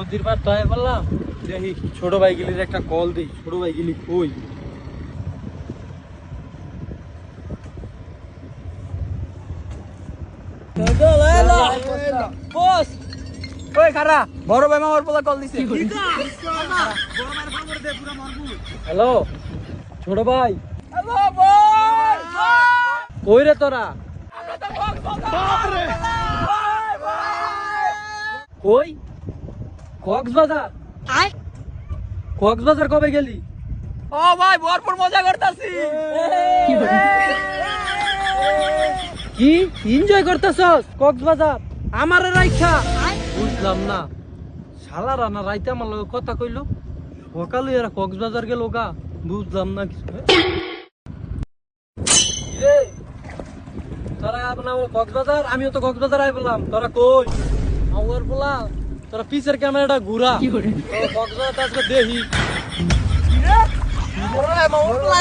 নদীর পার তয় বললাম দেখি ছোট ভাই গিলির একটা কল দিই। ছোট ভাই গিলি কই? বস ওই খারা বড় ভাই মামার পোলা কল দিছে। হ্যালো ছোট ভাই, হ্যালো বস কই রে তোরা? আমরা তো কক্সবাজার কই? কক্সবাজার? কক্সবাজার কবে গেলি? ও ভাই ভরপুর মজা করতাছি। কি এনজয় করতেছস কক্সবাজার? আমারে রাইখা বুঝলাম না। শালা রানা রাইতে আমার লগে কথা কইলো, সকালে এরা কক্সবাজার গেল গা, বুঝলাম না কিছু। রে তোরা আপনার কক্সবাজার, আমিও তো কক্সবাজার আই বললাম, তোরা কই? আমার বলা তোরা পিছের ক্যামেরাটা ঘুরা, কক্সবাজার আজকে দেখি। বড় ভাই মামার পোলা